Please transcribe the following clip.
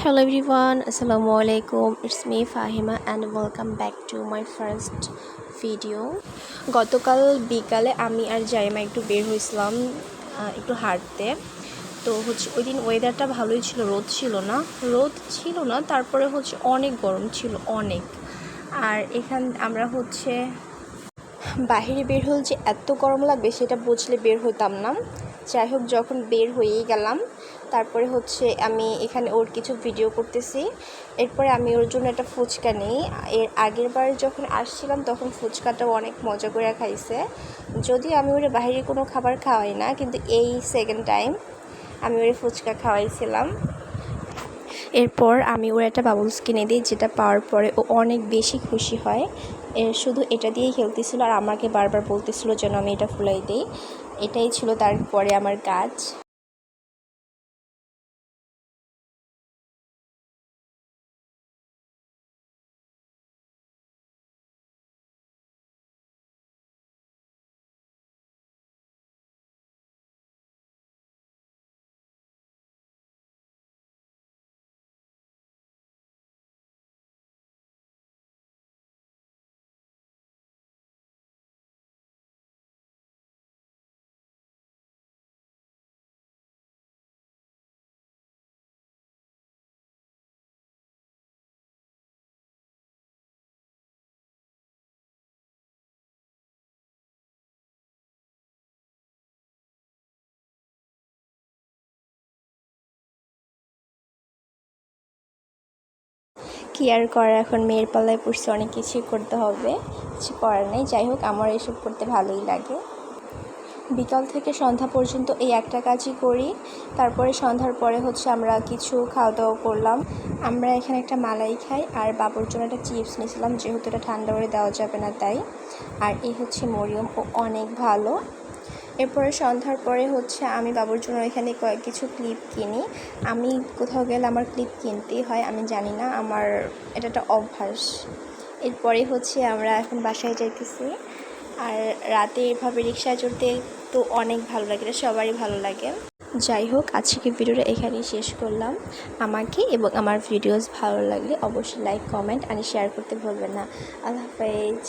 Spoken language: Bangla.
Hello everyone, Assalamu alaikum. It's me Fahima and welcome back to my first video. গতকাল বিকালে আমি আর জাইমা একটু বের হয়েছিলাম একটু হাঁটতে। তো ওই দিন ওয়েদারটা ভালোই ছিল, রোদ ছিল না, তারপরে অনেক গরম ছিল অনেক। আর আমরা বাহিরে বের হলে যে এত গরম লাগবে সেটা বুঝলে বের হইতাম না। যাই হোক, যখন বের হয়েই গেলাম, তারপরে আমি এখানে ওর কিছু ভিডিও করতেছি। এরপরে আমি ওর জন্য একটা ফুচকা নিই। এর আগের বার যখন আসছিলাম তখন ফুচকাটাও অনেক মজা করে খাইছে। যদিও আমি ওরে বাইরে কোনো খাবার খাওয়াই না, কিন্তু এই সেকেন্ড টাইম আমি ওরে ফুচকা খাওয়াইছিলাম। এরপর আমি ওর একটা বাবলস কিনে দিই, যেটা পাওয়ার পরে ও অনেক বেশি খুশি হয়। শুধু এটা দিয়েই খেলতেছিল আর আমাকে বারবার বলতেছিল যেন আমি এটা ফুলাই দিই। এটাই ছিল তারপরে আমার কাজ। কি আর করার, এখন মেয়ের পাল্লায় পড়ছে, অনেক কিছুই করতে হবে, কিছু করার নেই। যাই হোক, আমার এসব করতে ভালোই লাগে। বিকাল থেকে সন্ধ্যা পর্যন্ত এই একটা কাজই করি। তারপরে সন্ধ্যার পরে আমরা কিছু খাওয়া দাওয়া করলাম। আমরা এখানে একটা মালাই খাই আর বাবুর জন্য একটা চিপস নিয়েছিলাম, যেহেতু এটা ঠান্ডা করে দেওয়া যাবে না তাই। আর এই মরিয়ম, ও অনেক ভালো। এরপরে সন্ধ্যার পরে আমি বাবুর জন্য এখানে কিছু ক্লিপ কিনি। আমি কোথাও গেলে আমার ক্লিপ কিনতেই হয়, আমি জানি না, আমার এটা একটা অভ্যাস। এরপরে আমরা এখন বাসায় যাইতেছি। আর রাতে এভাবে রিক্সায় চড়তে তো অনেক ভালো লাগে, এটা সবারই ভালো লাগে। যাই হোক, আজকে ভিডিওটা এখানেই শেষ করলাম। আমাকে এবং আমার ভিডিওস ভালো লাগলে অবশ্যই লাইক, কমেন্ট আর শেয়ার করতে ভুলবেন না। আল্লাহ হাফেজ।